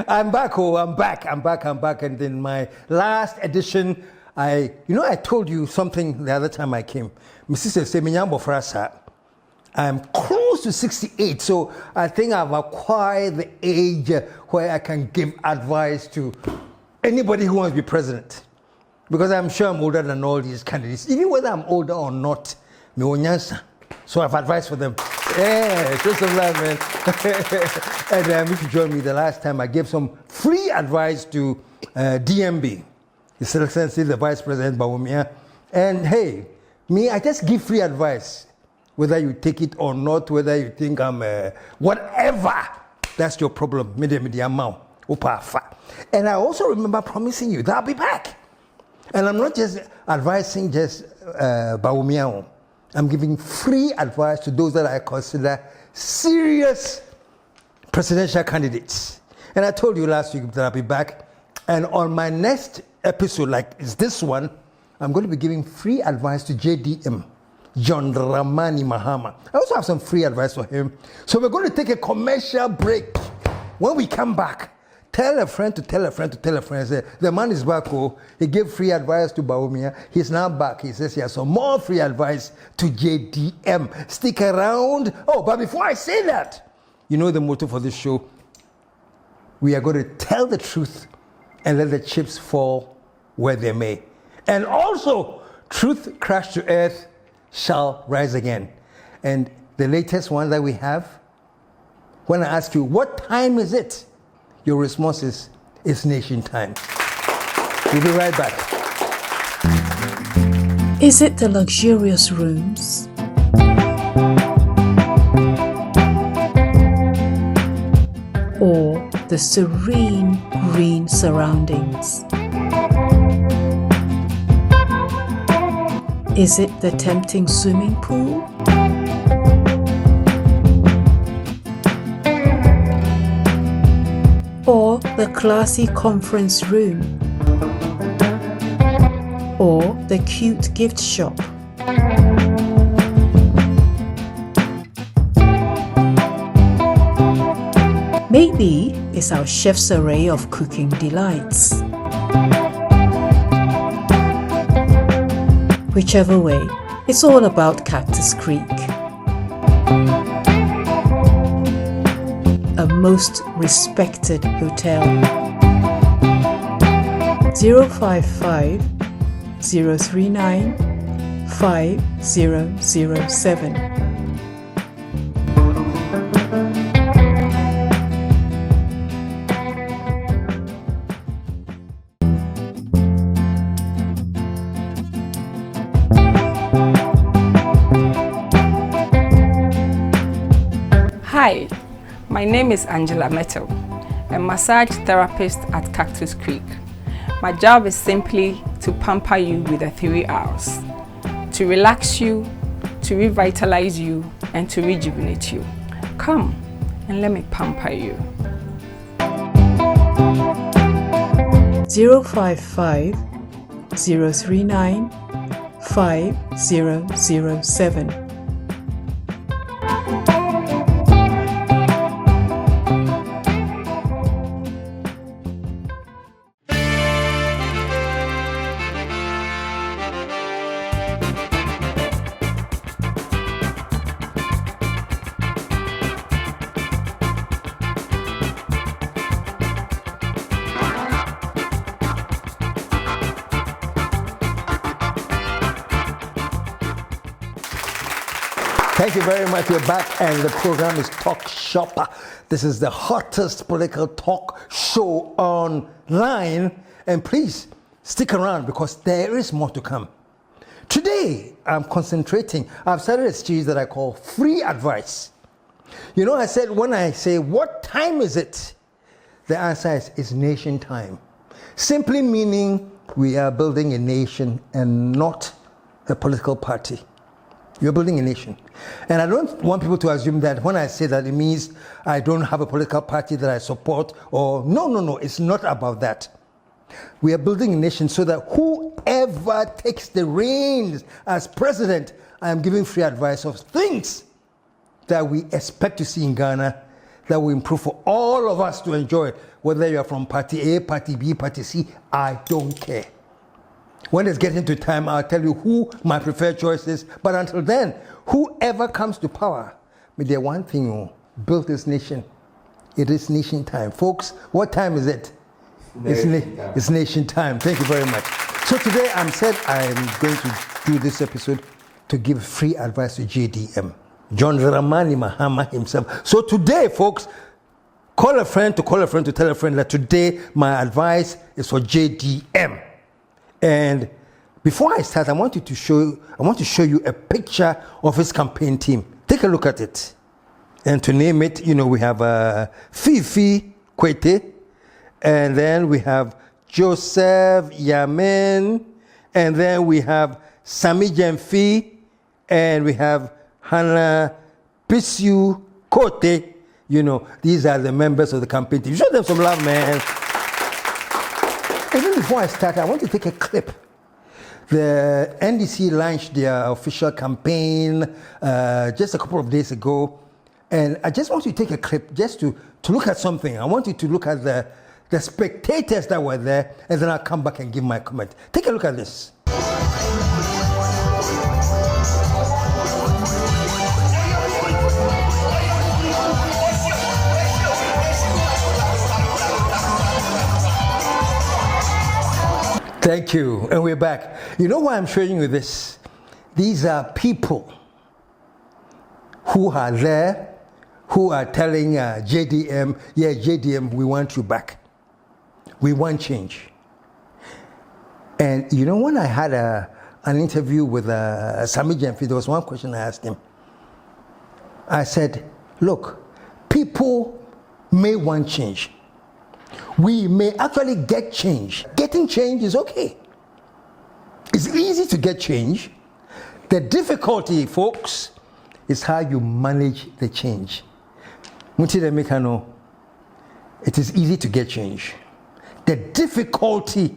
I'm back, I'm back. And in my last edition, I told you something the other time I came. My sister said, I'm close to 68, so I think I've acquired the age where I can give advice to anybody who wants to be president. Because I'm sure I'm older than all these candidates. Even whether I'm older or not, so I've advised for them. Yeah, show some love, man. And if you join me, the last time I gave some free advice to DMB, His Excellency the Vice President Bawumia. And hey, me, I just give free advice. Whether you take it or not, whether you think I'm whatever, that's your problem. And I also remember promising you that I'll be back. And I'm not just advising Bawumia. I'm giving free advice to those that I consider serious presidential candidates. And I told you last week that I'll be back. And on my next episode, like is this one, I'm going to be giving free advice to JDM, John Dramani Mahama. I also have some free advice for him. So we're going to take a commercial break. When we come back, tell a friend to tell a friend to tell a friend. Say, the man is back. Oh, he gave free advice to Bawumia. He's now back. He says he has some more free advice to JDM. Stick around. Oh, but before I say that, you know the motto for this show. We are going to tell the truth and let the chips fall where they may. And also, truth crashed to earth shall rise again. And the latest one that we have, when I ask you, what time is it? Your response is, it's nation time. We'll be right back. Is it the luxurious rooms? Or the serene green surroundings? Is it the tempting swimming pool? Or the classy conference room? Or the cute gift shop? Maybe it's our chef's array of cooking delights. Whichever way, it's all about Cactus Creek. A most respected hotel. 055 039 5007. Hi, my name is Angela Metal, a massage therapist at Cactus Creek. My job is simply to pamper you with the 3 R's, to relax you, to revitalize you, and to rejuvenate you. Come and let me pamper you. 055 039 5007. Thank you very much. We're back, and the program is Talk Shopper. This is the hottest political talk show online. And please stick around because there is more to come. Today, I'm concentrating. I've started a series that I call Free Advice. You know, I said when I say, what time is it? The answer is, it's nation time. Simply meaning we are building a nation and not a political party. You're building a nation. And I don't want people to assume that when I say that, it means I don't have a political party that I support, or no, it's not about that. We are building a nation so that whoever takes the reins as president, I am giving free advice of things that we expect to see in Ghana that will improve for all of us to enjoy it. Whether you're from Party A, Party B, Party C, I don't care. When it's getting to time, I'll tell you who my preferred choice is. But until then, whoever comes to power, may there one thing, build this nation. It is nation time. Folks, what time is it? It's nation time. Thank you very much. So today I'm going to do this episode to give free advice to JDM, John Dramani Mahama himself. So today, folks, call a friend to tell a friend that today my advice is for JDM. And before I start, I want to show you a picture of his campaign team. Take a look at it. And to name it, we have Fifi Kwete, and then we have Joseph Yamin, and then we have Sami Jemfi, and we have Hannah Pisu Kote. These are the members of the campaign team. Show them some love, man. Even before I start, I want to take a clip. The NDC launched their official campaign just a couple of days ago. And I just want you to take a clip just to look at something. I want you to look at the spectators that were there, and then I'll come back and give my comment. Take a look at this. Thank you, and we're back. You know why I'm showing you this? These are people who are there, who are telling JDM, yeah, JDM, we want you back. We want change. And when I had an interview with Sami Jemfi, there was one question I asked him. I said, look, people may want change. We may actually get change. Getting change is okay. It's easy to get change. The difficulty, folks, is how you manage the change. It is easy to get change. The difficulty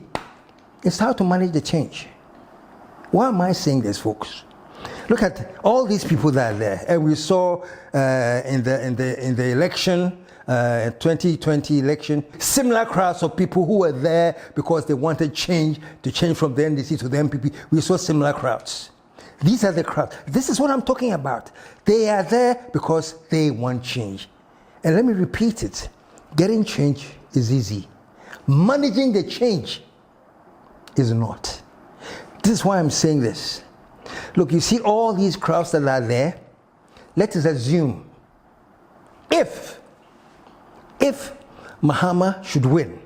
is how to manage the change. Why am I saying this, folks? Look at all these people that are there, and we saw in the election. 2020 election, similar crowds of people who were there because they wanted change, to change from the NDC to the MPP. We saw similar crowds. These are the crowds. This is what I'm talking about. They are there because they want change. And let me repeat it. Getting change is easy. Managing the change is not. This is why I'm saying this. Look, you see all these crowds that are there. Let us assume if Mahama should win,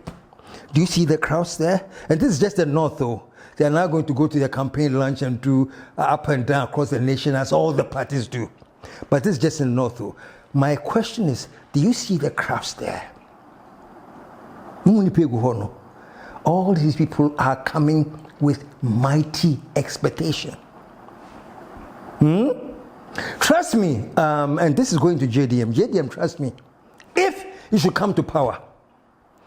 do you see the crowds there? And this is just the north, though. They are now going to go to their campaign lunch and do up and down across the nation, as all the parties do. But this is just in the north, though. My question is, do you see the crowds there? All these people are coming with mighty expectation. Trust me, and this is going to JDM. JDM, trust me. If you should come to power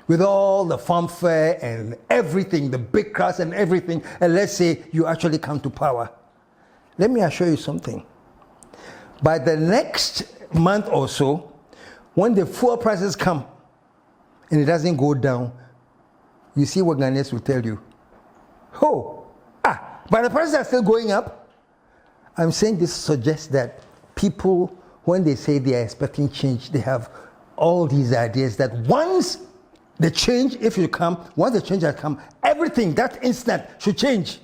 with all the fanfare and everything, the big crowds and everything, and let's say you actually come to power, let me assure you something. By the next month or so, when the fuel prices come and it doesn't go down, you see what Ghanaians will tell you. But the prices are still going up. I'm saying this suggests that people, when they say they are expecting change, they have all these ideas that once the change, if you come, once the change has come, everything that instant should change.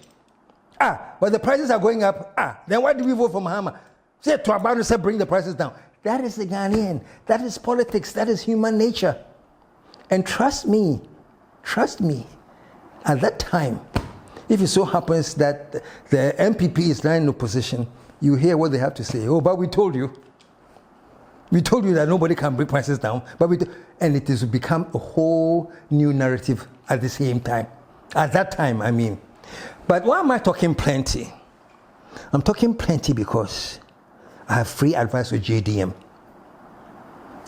But the prices are going up. Then why do we vote for Mahama? Say to about say bring the prices down. That is the Ghanaian. That is politics. That is human nature. And trust me, at that time, if it so happens that the MPP is now in opposition, you hear what they have to say. But we told you. We told you that nobody can bring prices down, and it is to become a whole new narrative at the same time. At that time, I mean. But why am I talking plenty? I'm talking plenty because I have free advice with JDM.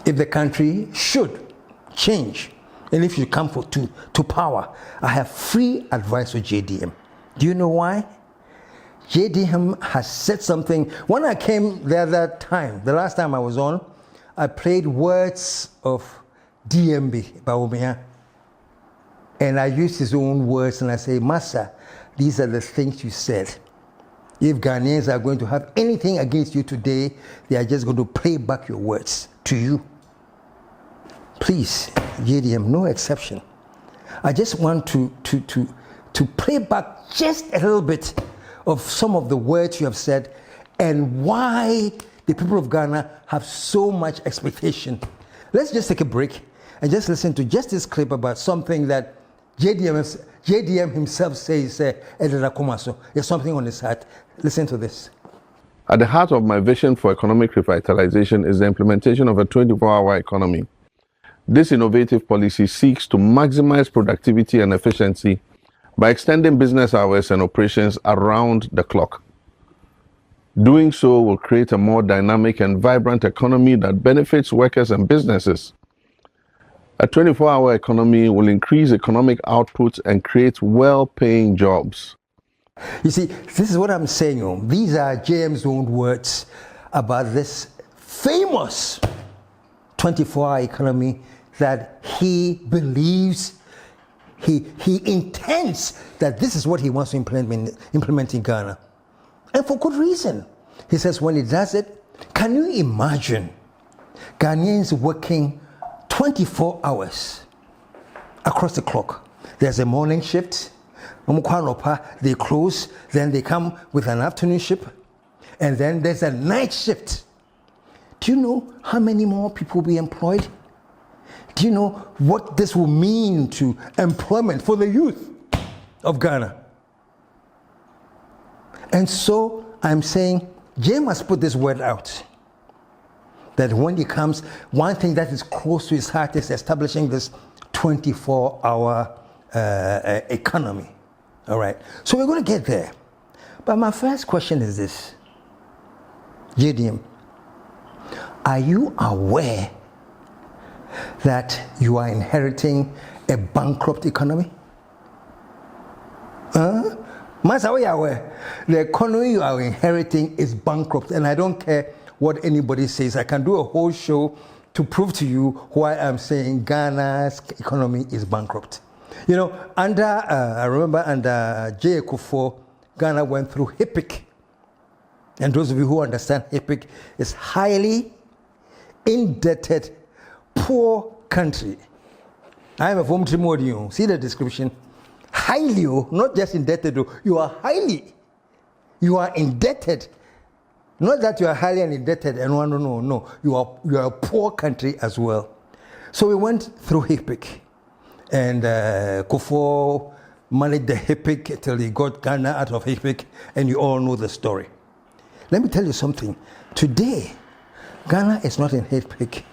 If the country should change, and if you come to power, I have free advice with JDM. Do you know why? JDM has said something. When I came the last time I was on, I played words of DMB, Baumia. And I used his own words and I say, Massa, these are the things you said. If Ghanaians are going to have anything against you today, they are just going to play back your words to you. Please, JDM, no exception. I just want to play back just a little bit of some of the words you have said and why the people of Ghana have so much expectation. Let's just take a break and just listen to just this clip about something that JDM himself says, there's something on his heart. Listen to this. At the heart of my vision for economic revitalization is the implementation of a 24-hour economy. This innovative policy seeks to maximize productivity and efficiency by extending business hours and operations around the clock. Doing so will create a more dynamic and vibrant economy that benefits workers and businesses. A 24-hour economy will increase economic output and create well-paying jobs. You see, this is what I'm saying. These are JM's own words about this famous 24-hour economy that he believes, he intends that this is what he wants to implement in Ghana. And for good reason. He says when he does it, can you imagine Ghanaians working 24 hours across the clock? There's a morning shift, they close, then they come with an afternoon shift, and then there's a night shift. Do you know how many more people will be employed? Do you know what this will mean to employment for the youth of Ghana? And so I'm saying, James must put this word out. That when he comes, one thing that is close to his heart is establishing this 24-hour economy. All right. So we're going to get there. But my first question is this. JDM, are you aware that you are inheriting a bankrupt economy? Master, are you aware? The economy you are inheriting is bankrupt, and I don't care what anybody says. I can do a whole show to prove to you why I'm saying Ghana's economy is bankrupt. You know, I remember under J. Kufuor, Ghana went through HIPIC. And those of you who understand HIPIC, is highly indebted, poor country. I am a former Trimodium. See the description? Highly, not just indebted, you are indebted. Not that you are highly indebted and no. You are a poor country as well. So we went through HIPIC, and Kufuor managed the HIPIC till he got Ghana out of HIPIC, and you all know the story. Let me tell you something. Today, Ghana is not in HIPIC.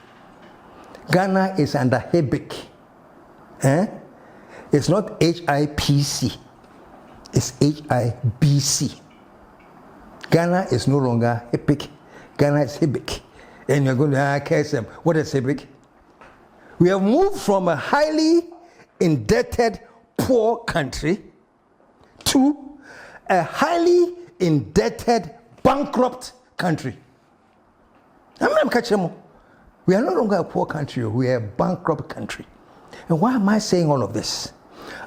Ghana is under HIBIC. It's not HIPC. It's HIBC. Ghana is no longer HIPIC. Ghana is HIBIC. And you're going to KSM. What is HIBIC? We have moved from a highly indebted, poor country to a highly indebted, bankrupt country. We are no longer a poor country, we are a bankrupt country. And why am I saying all of this?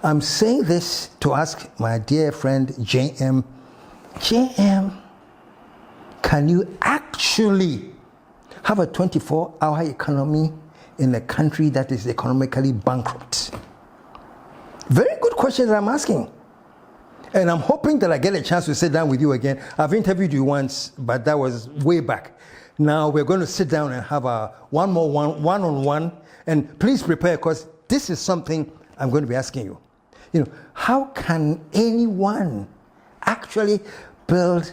I'm saying this to ask my dear friend JM, can you actually have a 24-hour economy in a country that is economically bankrupt? Very good question that I'm asking. And I'm hoping that I get a chance to sit down with you again. I've interviewed you once, but that was way back. Now we're going to sit down and have a one-on-one. And please prepare, because this is something I'm going to be asking you. You know, how can anyone actually build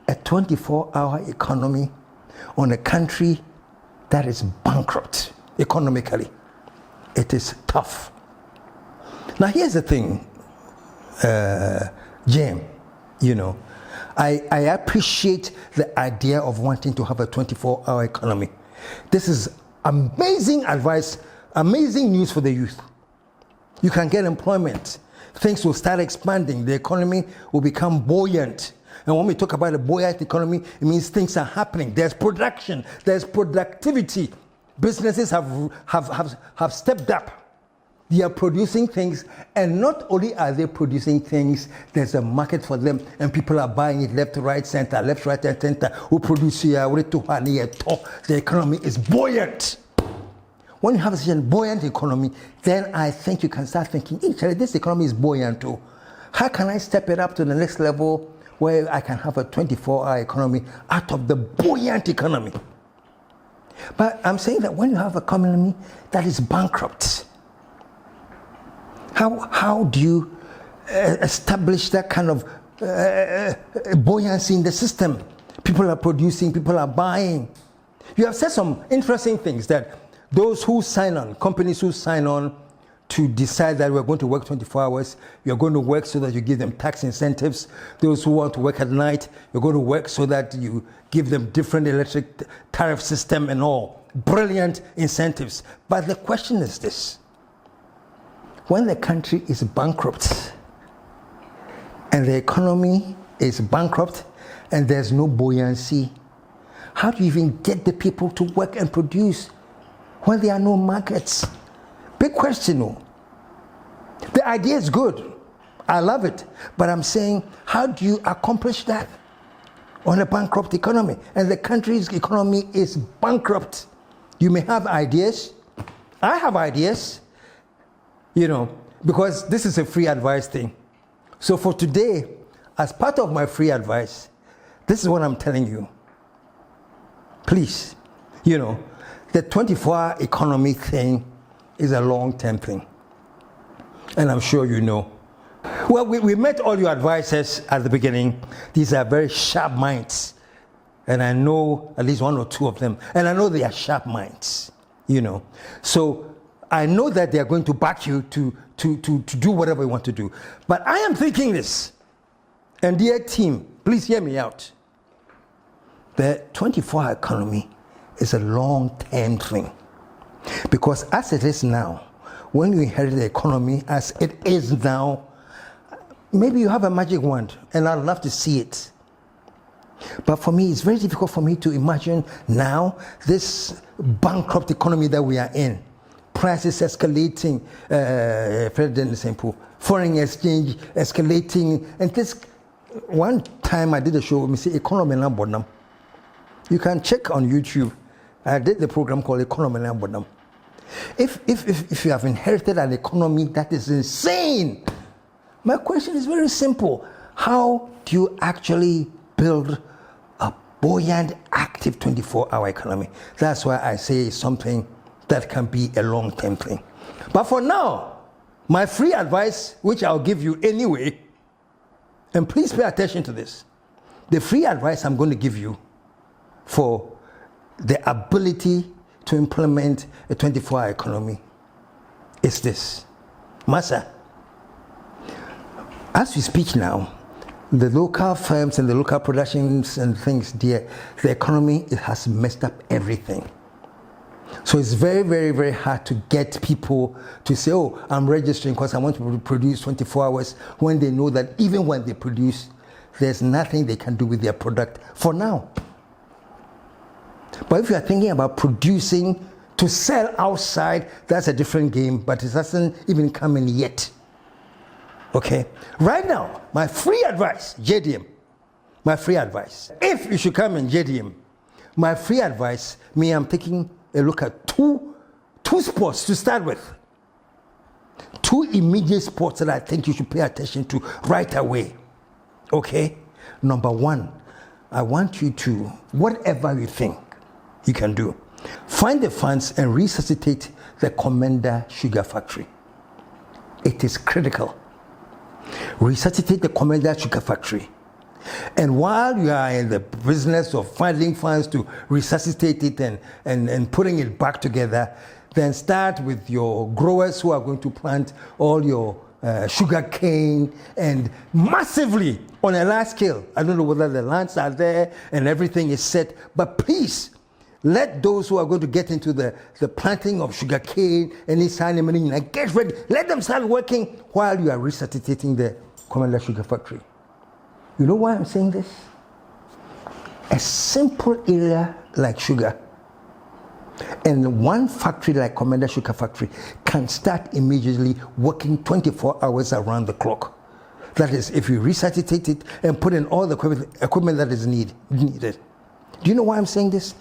a 24-hour economy on a country that is bankrupt economically? It is tough. Now here's the thing, Jim, you know, I appreciate the idea of wanting to have a 24-hour economy. This is amazing advice, amazing news for the youth. You can get employment. Things will start expanding. The economy will become buoyant. And when we talk about a buoyant economy, it means things are happening. There's production, there's productivity. Businesses have stepped up. They are producing things, and not only are they producing things, there's a market for them, and people are buying it left, right, center, left, right, and center. Who produce here, the economy is buoyant. When you have such a buoyant economy, then I think you can start thinking, hey, this economy is buoyant too. How can I step it up to the next level where I can have a 24-hour economy out of the buoyant economy? But I'm saying that when you have an economy that is bankrupt, how do you establish that kind of buoyancy in the system? People are producing, people are buying. You have said some interesting things, that those who sign on, companies who sign on to decide that we're going to work 24 hours, you're going to work so that you give them tax incentives. Those who want to work at night, you're going to work so that you give them different electric tariff system and all. Brilliant incentives. But the question is this: when the country is bankrupt and the economy is bankrupt and there's no buoyancy, how do you even get the people to work and produce when there are no markets? Big question, no. The idea is good. I love it. But I'm saying, how do you accomplish that on a bankrupt economy? And the country's economy is bankrupt. You may have ideas. I have ideas. Because this is a free advice thing. So for today, as part of my free advice, this is what I'm telling you. Please, the 24-hour economy thing is a long-term thing. And I'm sure you know. Well, we met all your advisors at the beginning. These are very sharp minds. And I know at least one or two of them. And I know they are sharp minds, So I know that they are going to back you to do whatever you want to do. But I am thinking this, and dear team, please hear me out. The 24-hour economy is a long-term thing. Because as it is now, when you inherit the economy as it is now, maybe you have a magic wand, and I'd love to see it. But for me, it's very difficult for me to imagine now this bankrupt economy that we are in. Prices escalating, foreign exchange escalating, and this one time I did a show with Mr. Economy Lambonam. You can check on YouTube. I did the program called Economy Lambonam. If you have inherited an economy that is insane, my question is very simple. How do you actually build a buoyant, active 24-hour economy? That's why I say it's something that can be a long-term thing. But for now, my free advice, which I'll give you anyway, and please pay attention to this. The free advice I'm going to give you for the ability to implement a 24-hour economy is this. Masa, as we speak now, the local firms and the local productions and things there, the economy, it has messed up everything. So it's very, very, very hard to get people to say, oh, I'm registering because I want to produce 24 hours, when they know that even when they produce, there's nothing they can do with their product for now. But if you are thinking about producing to sell outside, that's a different game, but it hasn't even come in yet. Okay? Right now, my free advice, JDM, my free advice. If you should come in JDM, my free advice, I'm taking a look at two sports to start with. Two immediate sports that I think you should pay attention to right away. Okay? Number one, I want you to, whatever you think you can do, find the funds and resuscitate the Commander Sugar Factory. It is critical. Resuscitate the Commander Sugar Factory. And while you are in the business of finding funds to resuscitate it and putting it back together, then start with your growers who are going to plant all your sugar cane and massively on a large scale. I don't know whether the lands are there and everything is set, but please let those who are going to get into the planting of sugar cane and get ready. Let them start working while you are resuscitating the Commander Sugar Factory. You know why I'm saying this? A simple area like sugar and one factory like Commander Sugar Factory can start immediately working 24 hours around the clock. That is, if you resuscitate it and put in all the equipment that is needed. Do you know why I'm saying this?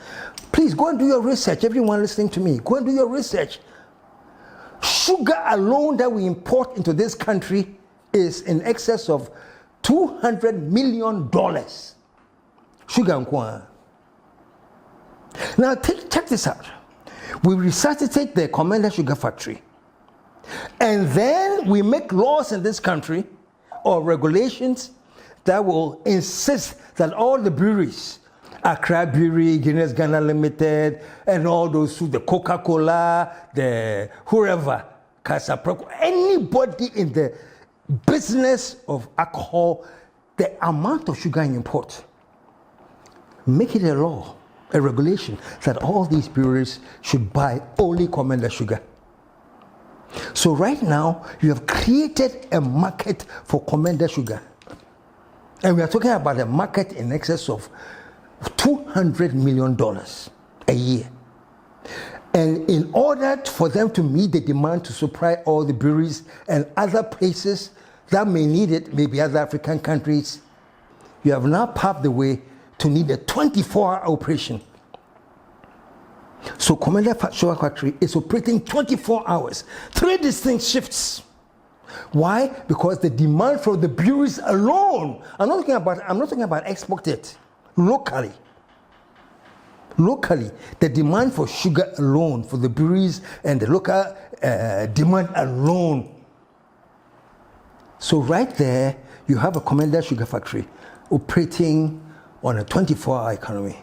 Please go and do your research. Everyone listening to me, go and do your research. Sugar alone that we import into this country is in excess of $200 million. Sugar and corn. Now check this out. We resuscitate the Commander Sugar Factory, and then we make laws in this country or regulations that will insist that all the breweries, Accra Brewery, Guinness Ghana Limited, and all those, the Coca-Cola, the whoever, Casaproco, anybody in the business of alcohol, the amount of sugar you import, make it a law, a regulation that all these breweries should buy only Commander Sugar. So right now, you have created a market for Commander Sugar. And we are talking about a market in excess of $200 million a year. And in order for them to meet the demand to supply all the breweries and other places that may need it, maybe other African countries, you have now paved the way to need a 24-hour operation. So Commander Sugar Factory is operating 24 hours, 3 distinct shifts. Why? Because the demand from the breweries alone, I'm not talking about exported, locally, the demand for sugar alone, for the breweries and the local demand alone. So right there, you have a Commander Sugar Factory operating on a 24-hour economy.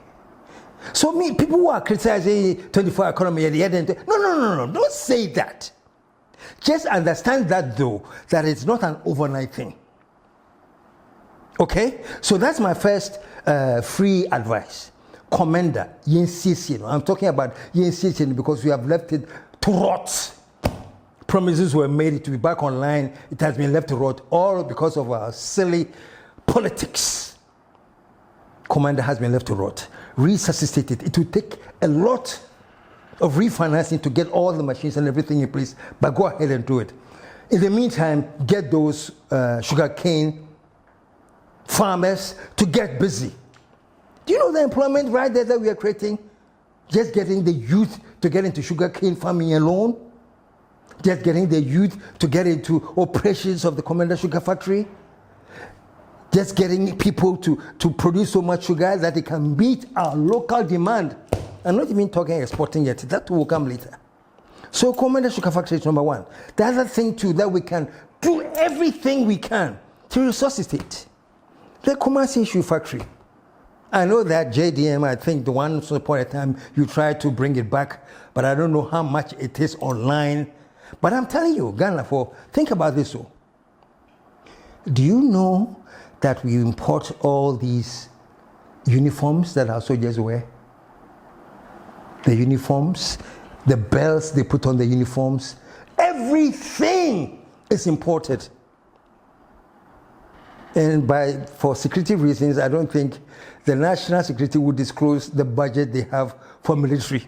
So people who are criticizing 24-hour economy at the end, no, don't say that. Just understand that though, that it's not an overnight thing. Okay? So that's my first free advice. Commander, I'm talking about because we have left it to rot. Promises were made to be back online. It has been left to rot, all because of our silly politics. Commander has been left to rot. Resuscitate it. It will take a lot of refinancing to get all the machines and everything in place, but go ahead and do it. In the meantime, get those sugarcane farmers to get busy. Do you know the employment right there that we are creating? Just getting the youth to get into sugarcane farming alone. Just getting the youth to get into operations of the Commander Sugar Factory. Just getting people to produce so much sugar that they can meet our local demand. I'm not even talking exporting yet. That will come later. So Commander Sugar Factory is number one. The other thing too, that we can do everything we can to resuscitate the Kumasi Shoe Factory. I know that JDM, I think the once upon a time you tried to bring it back, but I don't know how much it is online. But I'm telling you, Ghana, think about this. Do you know that we import all these uniforms that our soldiers wear? The uniforms, the belts they put on the uniforms, everything is imported. And for security reasons, I don't think the national security would disclose the budget they have for military.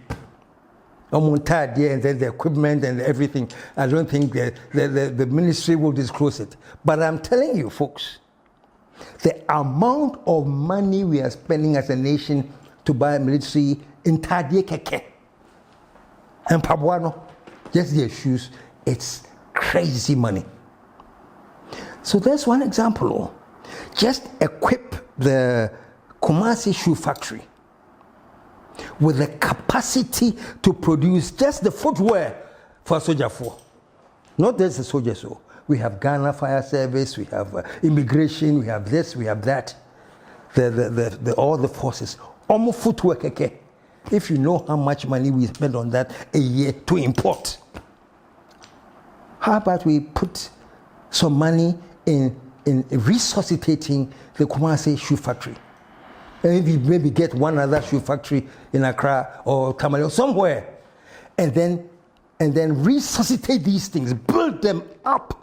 And then the equipment and everything. I don't think the ministry will disclose it. But I'm telling you, folks, the amount of money we are spending as a nation to buy military in Tadie Keke and Pabuano, just their shoes, it's crazy money. So there's one example. Just equip the Kumasi Shoe Factory with the capacity to produce just the footwear for Soldier 4. Not just the soldiers. So we have Ghana Fire Service, we have immigration, we have this, we have that. All the forces. Almost footwear keke. If you know how much money we spend on that a year to import. How about we put some money in resuscitating the Kumasi Shoe Factory? And maybe get one other shoe factory in Accra or Tamale or somewhere, and then resuscitate these things, build them up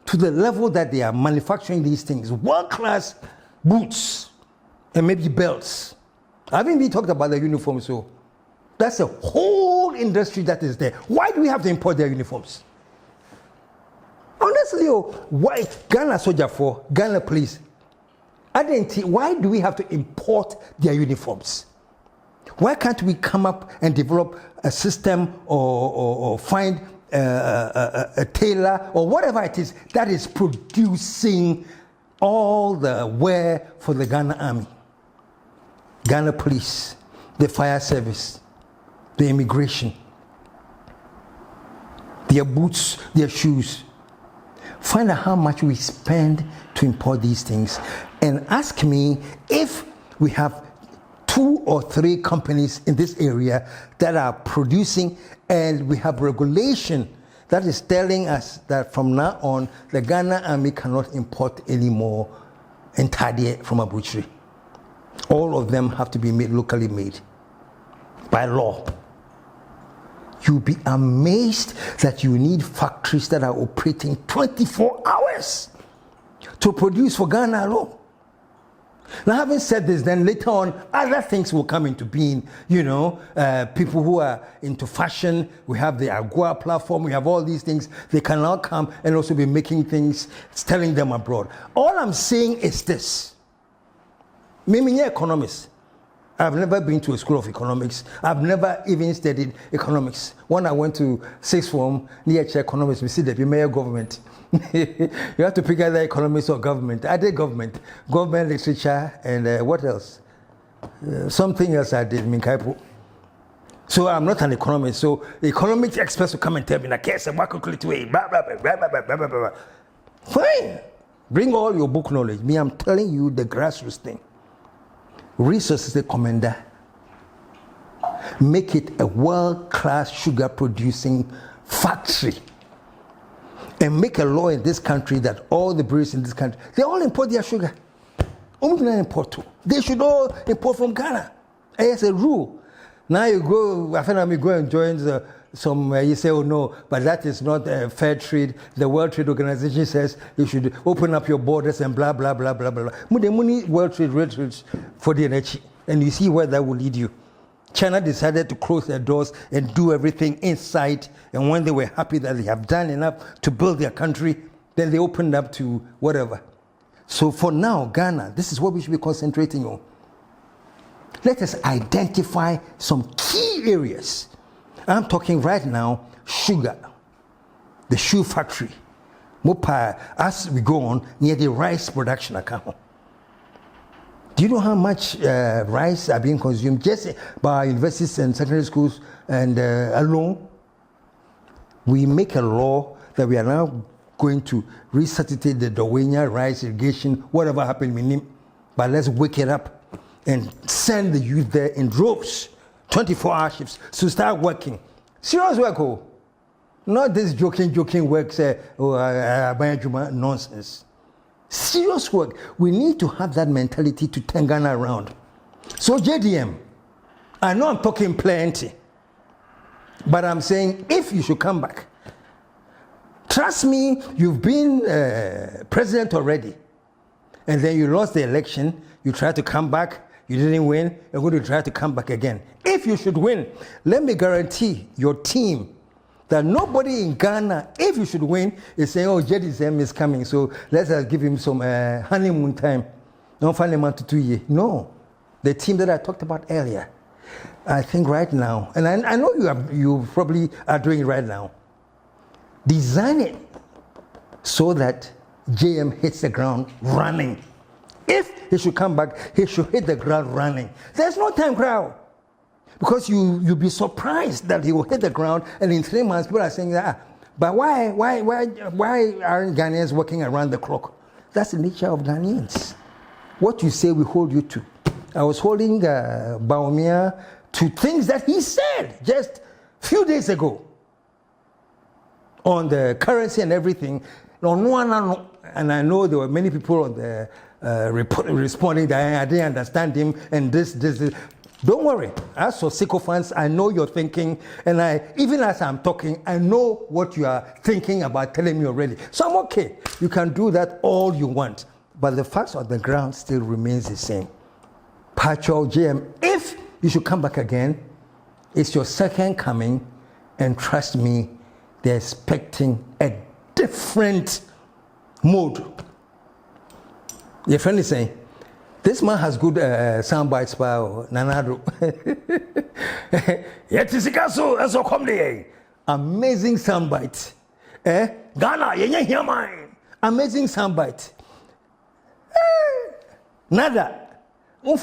to the level that they are manufacturing these things, world-class boots and maybe belts. I haven't even talked about the uniforms, so that's a whole industry that is there. Why do we have to import their uniforms? Honestly, why Ghana soldier for Ghana police? Why do we have to import their uniforms? Why can't we come up and develop a system or find a tailor or whatever it is that is producing all the wear for the Ghana Army, Ghana Police, the fire service, the immigration, their boots, their shoes? Find out how much we spend to import these things and ask me if we have 2 or 3 companies in this area that are producing, and we have regulation that is telling us that from now on the Ghana Army cannot import any more entire from Abuchiri. All of them have to be made locally made by law. You'll be amazed that you need factories that are operating 24 hours to produce for Ghana alone. Now, having said this, then later on, other things will come into being. People who are into fashion, we have the Agua platform, we have all these things. They can now come and also be making things, selling them abroad. All I'm saying is this. Mimi, economist. I've never been to a school of economics. I've never even studied economics. When I went to sixth form, near economics, we see the mayor government. You have to pick either economics or government. I did government literature, and what else? Something else I did, Minkaipo. So I'm not an economist. So economics experts will come and tell me, like, KSM, what calculate way, blah, blah, blah, blah, blah, blah, blah, blah. Fine. Bring all your book knowledge. Me, I'm telling you the grassroots thing. Resources the commander. Make it a world-class sugar producing factory. And make a law in this country that all the breweries in this country, they all import their sugar. They should all import from Ghana. As a rule. Now you go, I find me go and join you say, oh no, but that is not fair trade. The World Trade Organization says you should open up your borders and blah, blah, blah, blah, blah. World Trade for the energy. And you see where that will lead you. China decided to close their doors and do everything inside. And when they were happy that they have done enough to build their country, then they opened up to whatever. So for now, Ghana, this is what we should be concentrating on. Let us identify some key areas. I'm talking right now, sugar, the shoe factory. Mopa, as we go on, near the rice production account. Do you know how much rice are being consumed just by universities and secondary schools and alone? We make a law that we are now going to resuscitate the Dowenya rice irrigation, whatever happened in him. But let's wake it up and send the youth there in droves, 24-hour shifts, to start working. Serious work, oh. Not this joking work, nonsense. Serious work. We need to have that mentality to turn Ghana around. So JDM, I know I'm talking plenty, but I'm saying if you should come back, trust me, you've been president already, and then you lost the election, you tried to come back, you didn't win, you're going to try to come back again. If you should win, let me guarantee your team that nobody in Ghana, if you should win, is saying, oh, JDM is coming, so let's give him some honeymoon time. Don't find him out to 2 years. No. The team that I talked about earlier, I think right now, and I know you probably are doing it right now, design it so that JM hits the ground running. If he should come back, he should hit the ground running. There's no time crowd. Because you'll be surprised that he will hit the ground, and in 3 months people are saying, but why aren't Ghanaians working around the clock? That's the nature of Ghanaians. What you say, we hold you to. I was holding Baumia to things that he said just a few days ago on the currency and everything. And I know there were many people on the responding that I didn't understand him, and this. Don't worry. As for sycophants, I know you're thinking, and even as I'm talking, I know what you are thinking about telling me already. So I'm okay. You can do that all you want. But the facts on the ground still remains the same. Pacho JM, if you should come back again, it's your second coming, and trust me, they're expecting a different mode. Your friend is saying, this man has good sound bites, Nanado. Amazing sound bite. Ghana, hear mine. Amazing sound bite. Nada. One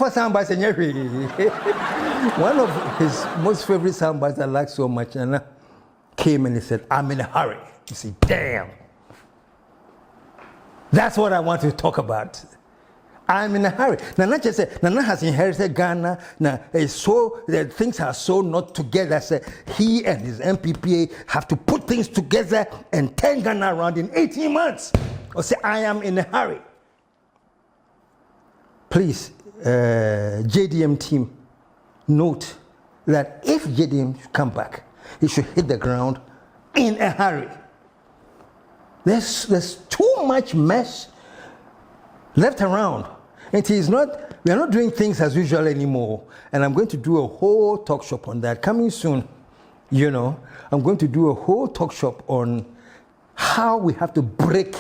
of his most favorite sound bites I like so much, and came and he said, I'm in a hurry. You see, damn. That's what I want to talk about. I'm in a hurry. Nana just said, Nana has inherited Ghana. Now, things are so not together. So he and his MPPA have to put things together and turn Ghana around in 18 months. Or say, I am in a hurry. Please, JDM team, note that if JDM come back, he should hit the ground in a hurry. There's too much mess left around. We are not doing things as usual anymore. And I'm going to do a whole talk shop on that coming soon. I'm going to do a whole talk shop on how we have to break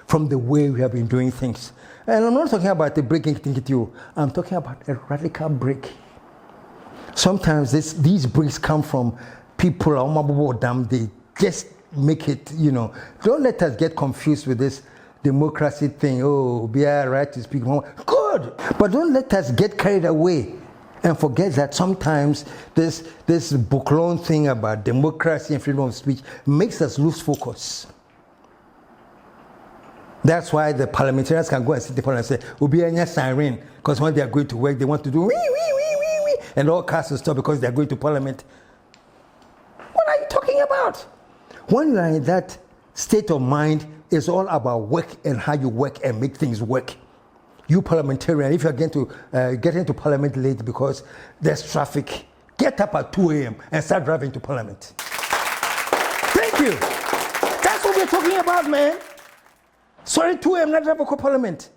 from the way we have been doing things. And I'm not talking about the breaking thing. I'm talking about a radical break. Sometimes these breaks come from people, they just make it, Don't let us get confused with this democracy thing. Oh, be a right to speak. Good. But don't let us get carried away and forget that sometimes this book loan thing about democracy and freedom of speech makes us lose focus. That's why the parliamentarians can go and sit in the parliament and say, Ubi anya siren, because when they are going to work, they want to do wee, wee, wee, wee, wee, and all cars will stop because they are going to parliament. What are you talking about? When you are in that state of mind, it's all about work and how you work and make things work. You parliamentarian, if you're going to get into parliament late because there's traffic, get up at 2 a.m. and start driving to parliament. Thank you. That's what we're talking about, man. Sorry, 2 a.m. not drive to parliament.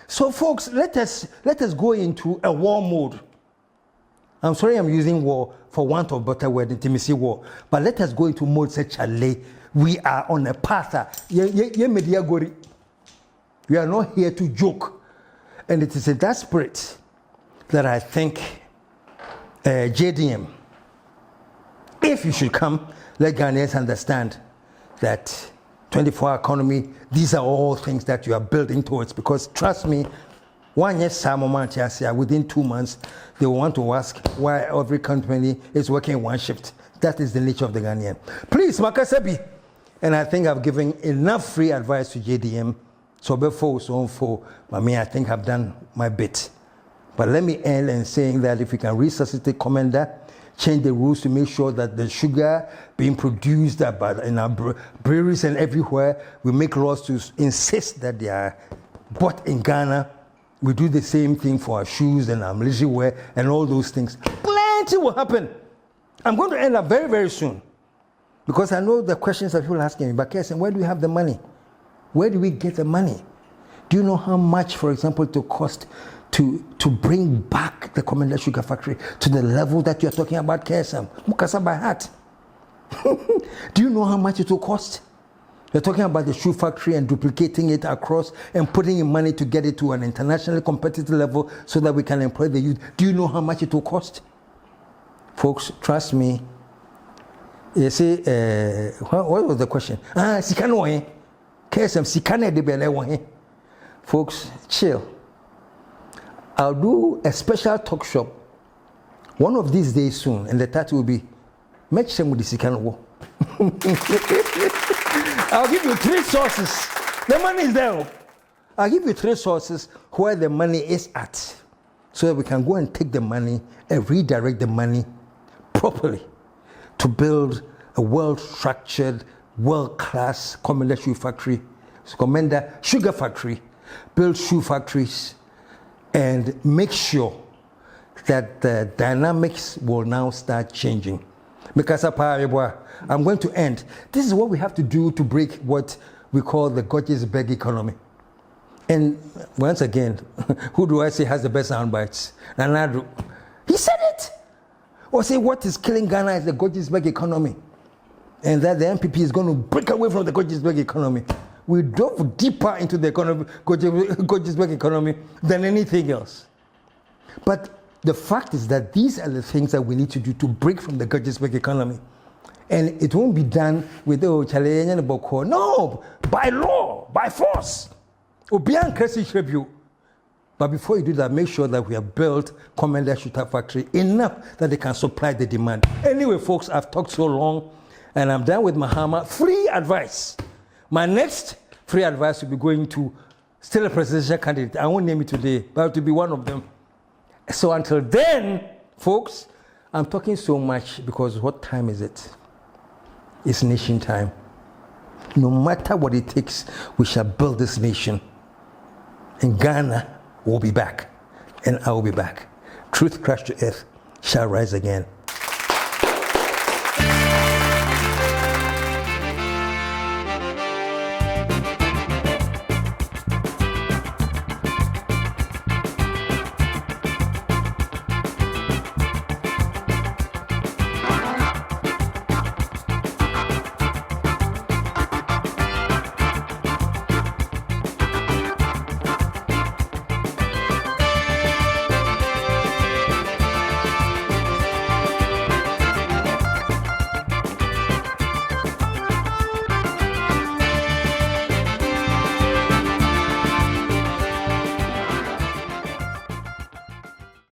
So folks, let us go into a war mode. I'm sorry I'm using war for want of better word, intimacy war. But let us go into mode such a we are on a path. We are not here to joke. And it is in that spirit that I think JDM, if you should come, let Ghanaians understand that 24-hour economy, these are all things that you are building towards. Because trust me, within 2 months, they will want to ask why every company is working one shift. That is the nature of the Ghanaian. Please, Makasabi. And I think I've given enough free advice to JDM. So before, I think I've done my bit. But let me end in saying that if we can resuscitate Commander, change the rules to make sure that the sugar being produced in our breweries and everywhere, we make laws to insist that they are bought in Ghana. We do the same thing for our shoes and our military wear and all those things. Plenty will happen. I'm going to end up very, very soon. Because I know the questions that people are asking me, but KSM, where do we have the money? Where do we get the money? Do you know how much, for example, it will cost to bring back the Commander Sugar Factory to the level that you're talking about, KSM? Mukasa by heart. Do you know how much it will cost? You're talking about the shoe factory and duplicating it across and putting in money to get it to an internationally competitive level so that we can employ the youth. Do you know how much it will cost? Folks, trust me. You see, what was the question? Sikano, KSM, Sikane de Bele. Folks, chill. I'll do a special talk shop one of these days soon, and the title will be Make Sure with the Sikano. I'll give you 3 sources. The money is there. I'll give you 3 sources where the money is at, so that we can go and take the money and redirect the money properly to build a well-structured, world-class Commander Shoe Factory, Commander Sugar Factory, build shoe factories, and make sure that the dynamics will now start changing. Because I'm going to end. This is what we have to do to break what we call the Gettysburg economy. And once again, who do I say has the best sound bites? Nanadu. He said it. Or say what is killing Ghana is the Gettysburg economy. And that the MPP is going to break away from the Gettysburg economy. We dove deeper into the economy, Gettysburg economy than anything else. But the fact is that these are the things that we need to do to break from the Gettysburg economy. And it won't be done with, no, by law, by force. But before you do that, make sure that we have built Commander Shooter Factory enough that they can supply the demand. Anyway, folks, I've talked so long, and I'm done with Mahama. Free advice. My next free advice will be going to still a presidential candidate. I won't name it today, but to be one of them. So until then, folks, I'm talking so much because what time is it? It's nation time. No matter what it takes, we shall build this nation. And Ghana will be back. And I will be back. Truth crashed to earth shall rise again.